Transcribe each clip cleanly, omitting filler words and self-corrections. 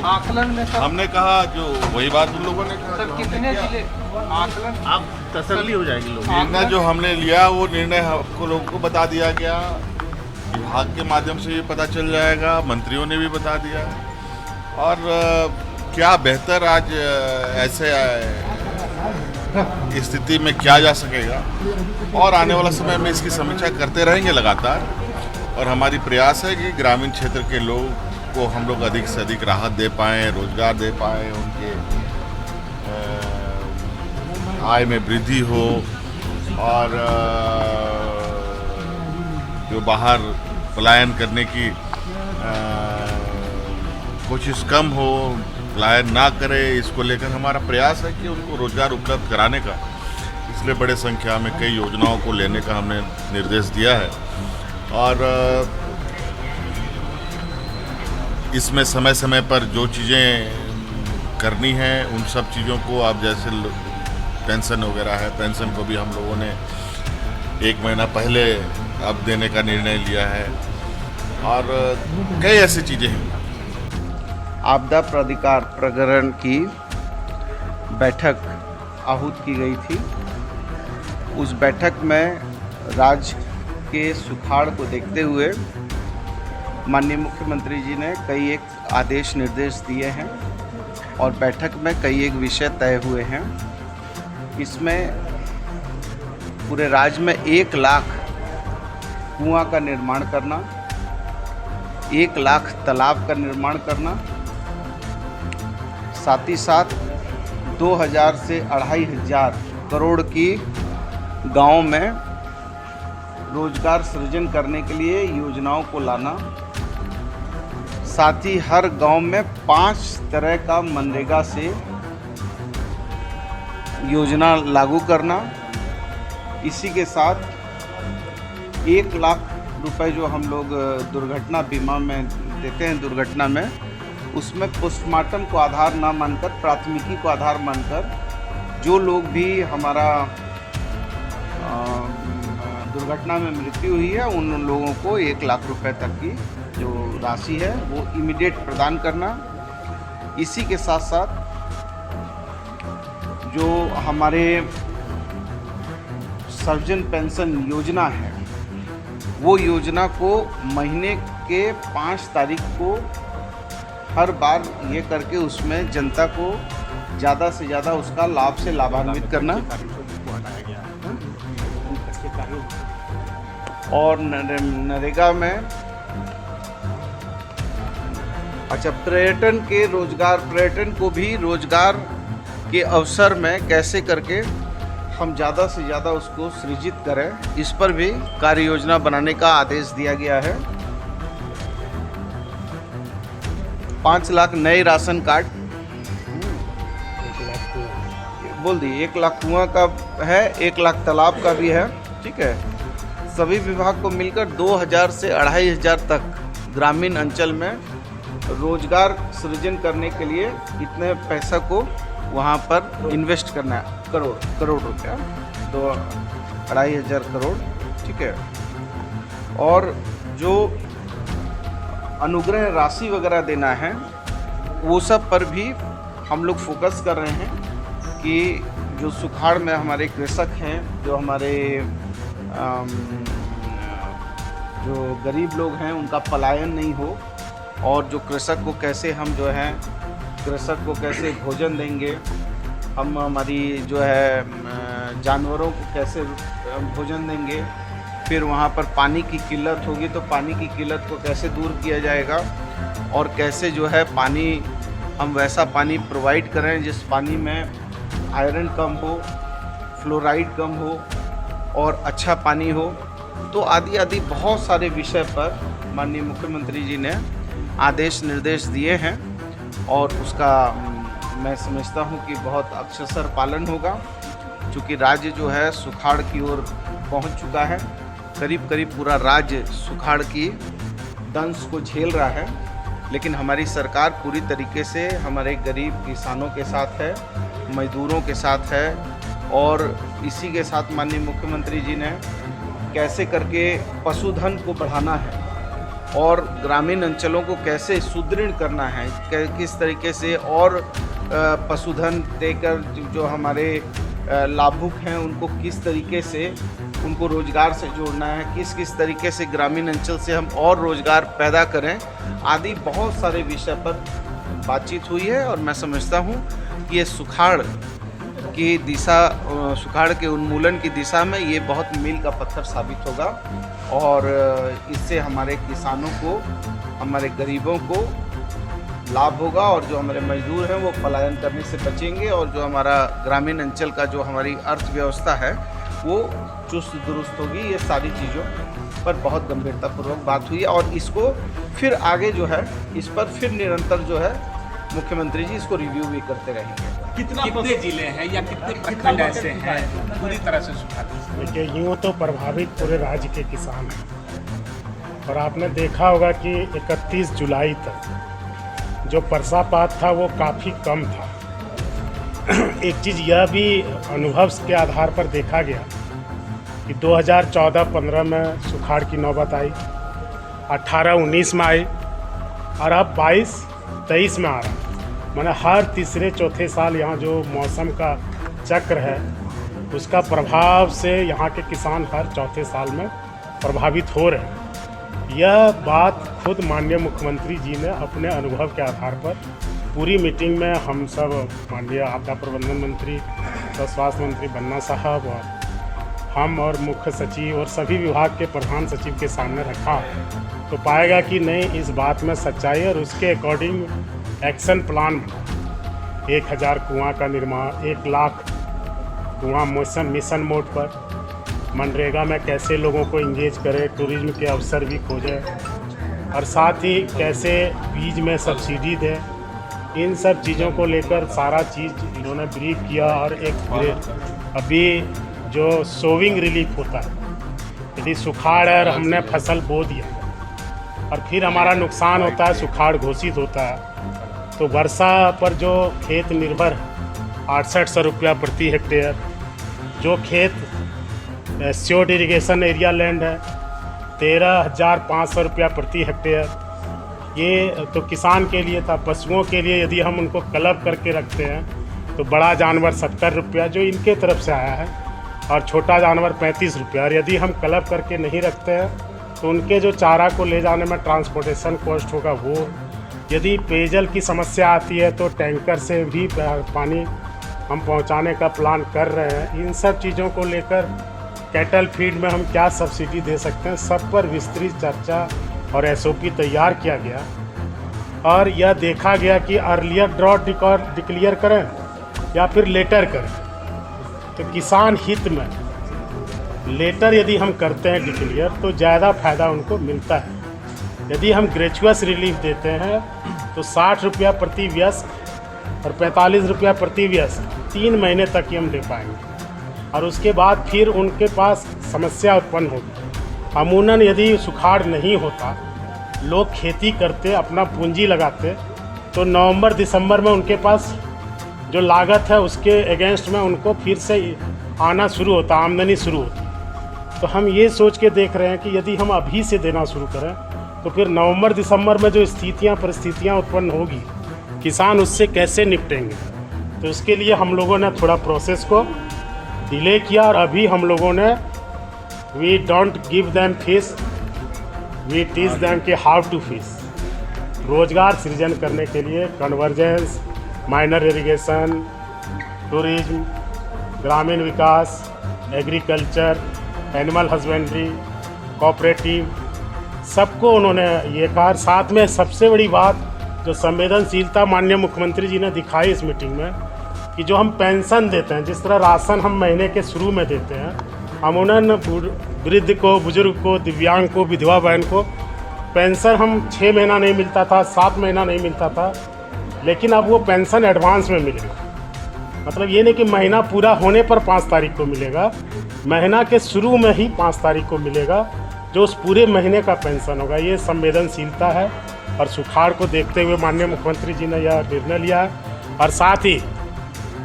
आकलन में सर, हमने कहा जो वही बात उन लोगों ने कहा। सर कितने जिले आकलन आप तसल्ली हो जाएगी लोग। निर्णय जो हमने लिया वो निर्णय आपको लोगों को बता दिया गया, विभाग के माध्यम से ये पता चल जाएगा, मंत्रियों ने भी बता दिया। और क्या बेहतर आज ऐसे स्थिति में किया जा सकेगा, और आने वाला समय में इसकी समीक्षा करते रहेंगे लगातार। और हमारी प्रयास है कि ग्रामीण क्षेत्र के लोग को हम लोग अधिक से अधिक राहत दे पाएँ, रोजगार दे पाएँ, उनके आय में वृद्धि हो, और जो बाहर पलायन करने की कोशिश कम हो, पलायन ना करे, इसको लेकर हमारा प्रयास है कि उनको रोजगार उपलब्ध कराने का। इसलिए बड़े संख्या में कई योजनाओं को लेने का हमने निर्देश दिया है। और इसमें समय समय पर जो चीज़ें करनी हैं उन सब चीज़ों को, आप जैसे पेंशन वगैरह है, पेंशन को भी हम लोगों ने 1 महीना पहले अब देने का निर्णय लिया है, और कई ऐसी चीज़ें हैं। आपदा प्राधिकार प्रकरण की बैठक आहूत की गई थी। उस बैठक में राज्य के सुखाड़ को देखते हुए माननीय मुख्यमंत्री जी ने कई एक आदेश निर्देश दिए हैं, और बैठक में कई एक विषय तय हुए हैं। इसमें पूरे राज्य में 1 लाख कुआं का निर्माण करना, 1 लाख तालाब का निर्माण करना, साथ ही साथ 2000 से 2500 करोड़ की गाँव में रोजगार सृजन करने के लिए योजनाओं को लाना, साथ ही हर गांव में 5 तरह का मनरेगा से योजना लागू करना। इसी के साथ 1 लाख रुपए जो हम लोग दुर्घटना बीमा में देते हैं, दुर्घटना में, उसमें पोस्टमार्टम को आधार ना मानकर, प्राथमिकी को आधार मानकर, जो लोग भी हमारा दुर्घटना में मृत्यु हुई है उन लोगों को 1 लाख रुपए तक की जो राशि है वो इमीडिएट प्रदान करना। इसी के साथ साथ जो हमारे सर्वजन पेंशन योजना है, वो योजना को महीने के 5 तारीख को हर बार ये करके उसमें जनता को ज़्यादा से ज़्यादा उसका लाभ से लाभान्वित करना। और नरेगा में अच्छा, पर्यटन के रोजगार, पर्यटन को भी रोजगार के अवसर में कैसे करके हम ज़्यादा से ज़्यादा उसको सृजित करें, इस पर भी कार्य योजना बनाने का आदेश दिया गया है। 5 लाख नए राशन कार्ड बोल दिए, 1 लाख कुआं का है, 1 लाख तालाब का भी है, ठीक है। सभी विभाग को मिलकर 2000 से 2500 तक ग्रामीण अंचल में रोजगार सृजन करने के लिए इतने पैसा को वहाँ पर इन्वेस्ट करना है, करोड़ रुपया, 2-2500 करोड़, ठीक है। और जो अनुग्रह राशि वगैरह देना है वो सब पर भी हम लोग फोकस कर रहे हैं कि जो सुखाड़ में हमारे कृषक हैं, जो हमारे जो गरीब लोग हैं, उनका पलायन नहीं हो, और जो कृषक को कैसे हम जो है कृषक को कैसे भोजन देंगे, हम हमारी जो है जानवरों को कैसे भोजन देंगे, फिर वहाँ पर पानी की किल्लत होगी तो पानी की किल्लत को कैसे दूर किया जाएगा, और कैसे जो है पानी हम वैसा पानी प्रोवाइड करें जिस पानी में आयरन कम हो, फ्लोराइड कम हो और अच्छा पानी हो। तो आदि आदि बहुत सारे विषय पर माननीय मुख्यमंत्री जी ने आदेश निर्देश दिए हैं, और उसका मैं समझता हूँ कि बहुत अक्षरशः पालन होगा, क्योंकि राज्य जो है सुखाड़ की ओर पहुँच चुका है। करीब करीब पूरा राज्य सुखाड़ की दंश को झेल रहा है, लेकिन हमारी सरकार पूरी तरीके से हमारे गरीब किसानों के साथ है, मजदूरों के साथ है, और इसी के साथ माननीय मुख्यमंत्री जी ने कैसे करके पशुधन को बढ़ाना है और ग्रामीण अंचलों को कैसे सुदृढ़ करना है, किस तरीके से और पशुधन देकर जो हमारे लाभुक हैं उनको किस तरीके से उनको रोज़गार से जोड़ना है, किस तरीके से ग्रामीण अंचल से हम और रोज़गार पैदा करें, आदि बहुत सारे विषय पर बातचीत हुई है। और मैं समझता हूँ कि ये सुखाड़ के उन्मूलन की दिशा में ये बहुत मील का पत्थर साबित होगा और इससे हमारे किसानों को, हमारे गरीबों को लाभ होगा और जो हमारे मजदूर हैं वो पलायन करने से बचेंगे और जो हमारा ग्रामीण अंचल का जो हमारी अर्थव्यवस्था है वो चुस्त दुरुस्त होगी। ये सारी चीज़ों पर बहुत गंभीरतापूर्वक बात हुई और इसको फिर आगे जो है इस पर फिर निरंतर जो है मुख्यमंत्री जी इसको रिव्यू भी करते रहेंगे। कितने जिले हैं या कितने प्रखंड ऐसे हैं पूरी तरह से सुखा? देखिए, यूँ तो प्रभावित पूरे राज्य के किसान हैं और आपने देखा होगा कि 31 जुलाई तक जो वर्षापात था वो काफ़ी कम था। एक चीज़ यह भी अनुभव के आधार पर देखा गया कि 2014-15 में सुखाड़ की नौबत आई, 18-19 में आई और अब 22-23 में आ रहा। माने हर तीसरे चौथे साल यहाँ जो मौसम का चक्र है उसका प्रभाव से यहाँ के किसान हर चौथे साल में प्रभावित हो रहे हैं। यह बात खुद माननीय मुख्यमंत्री जी ने अपने अनुभव के आधार पर पूरी मीटिंग में हम सब माननीय आपदा प्रबंधन मंत्री, स्वास्थ्य मंत्री बन्ना साहब और हम और मुख्य सचिव और सभी विभाग के प्रधान सचिव के सामने रखा तो पाएगा कि नहीं, इस बात में सच्चाई है और उसके अकॉर्डिंग एक्शन प्लान 1000 कुआं का निर्माण, 1 लाख कुआं मिशन मोड पर, मनरेगा में कैसे लोगों को इंगेज करें, टूरिज्म के अवसर भी खोजें और साथ ही कैसे बीज में सब्सिडी दें, इन सब चीज़ों को लेकर सारा चीज़ इन्होंने ब्रीफ किया। और एक अभी जो सोविंग रिलीफ होता है, यदि सुखाड़ है और हमने फसल बो दिया और फिर हमारा नुकसान होता है, सुखाड़ घोषित होता है, तो वर्षा पर जो खेत निर्भर 6800 रुपया प्रति हेक्टेयर, जो खेत श्योर्ड इरिगेशन एरिया लैंड है 13,500 रुपया प्रति हेक्टेयर, ये तो किसान के लिए था। पशुओं के लिए यदि हम उनको क्लब करके रखते हैं तो बड़ा जानवर 70 रुपया जो इनके तरफ से आया है और छोटा जानवर 35 रुपया, और यदि हम क्लब करके नहीं रखते हैं तो उनके जो चारा को ले जाने में ट्रांसपोर्टेशन कॉस्ट होगा वो, यदि पेयजल की समस्या आती है तो टैंकर से भी पानी हम पहुंचाने का प्लान कर रहे हैं। इन सब चीज़ों को लेकर कैटल फीड में हम क्या सब्सिडी दे सकते हैं, सब पर विस्तृत चर्चा और SOP तैयार किया गया और यह देखा गया कि अर्लियर ड्रॉट डिक्लेयर करें या फिर लेटर करें। तो किसान हित में लेटर यदि हम करते हैं डिक्लेयर तो ज़्यादा फ़ायदा उनको मिलता है। यदि हम ग्रेचुअस रिलीफ देते हैं तो 60 रुपया प्रति वयस्क और 45 रुपया प्रति वयस्क 3 महीने तक ही हम दे पाएंगे और उसके बाद फिर उनके पास समस्या उत्पन्न होगी। अमूमन यदि सुखाड़ नहीं होता, लोग खेती करते, अपना पूंजी लगाते, तो नवंबर-दिसंबर में उनके पास जो लागत है उसके अगेंस्ट में उनको फिर से आना शुरू होता, आमदनी शुरू होती। तो हम ये सोच के देख रहे हैं कि यदि हम अभी से देना शुरू करें तो फिर नवंबर-दिसंबर में जो परिस्थितियाँ उत्पन्न होगी, किसान उससे कैसे निपटेंगे। तो उसके लिए हम लोगों ने थोड़ा प्रोसेस को डिले किया और अभी हम लोगों ने we don't give them fish, we teach them कि हाउ टू फिश। रोजगार सृजन करने के लिए कन्वर्जेंस, माइनर इरिगेशन, टूरिज्म, ग्रामीण विकास, एग्रीकल्चर, एनिमल हस्बेंड्री, कोऑपरेटिव, सबको उन्होंने ये कहा। साथ में सबसे बड़ी बात जो संवेदनशीलता माननीय मुख्यमंत्री जी ने दिखाई इस मीटिंग में कि जो हम पेंशन देते हैं, जिस तरह राशन हम महीने के शुरू में देते हैं, अमूमन वृद्ध को, बुजुर्ग को, दिव्यांग को, विधवा बहन को पेंशन हम 6 महीना नहीं मिलता था, 7 महीना नहीं मिलता था, लेकिन अब वो पेंशन एडवांस में मिलेगा। मतलब ये नहीं कि महीना पूरा होने पर 5 तारीख को मिलेगा, महीना के शुरू में ही 5 तारीख को मिलेगा, जो उस पूरे महीने का पेंशन होगा। ये संवेदनशीलता है और सुखाड़ को देखते हुए माननीय मुख्यमंत्री जी ने यह निर्णय लिया है। और साथ ही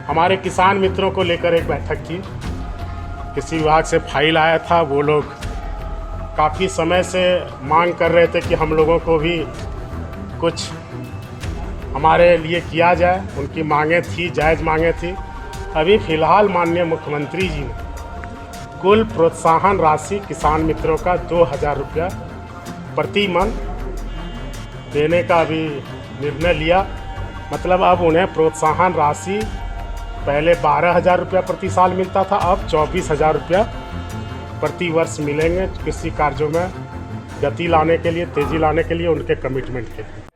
हमारे किसान मित्रों को लेकर एक बैठक की, किसी विभाग से फाइल आया था, वो लोग काफ़ी समय से मांग कर रहे थे कि हम लोगों को भी कुछ हमारे लिए किया जाए। उनकी मांगें थी, जायज़ मांगें थी। अभी फ़िलहाल माननीय मुख्यमंत्री जी ने कुल प्रोत्साहन राशि किसान मित्रों का 2000 रुपया प्रति मन देने का अभी निर्णय लिया। मतलब अब उन्हें प्रोत्साहन राशि पहले 12,000 रुपया प्रति साल मिलता था, अब 24,000 रुपया प्रति वर्ष मिलेंगे कृषि कार्यों में गति लाने के लिए, तेज़ी लाने के लिए, उनके कमिटमेंट के लिए।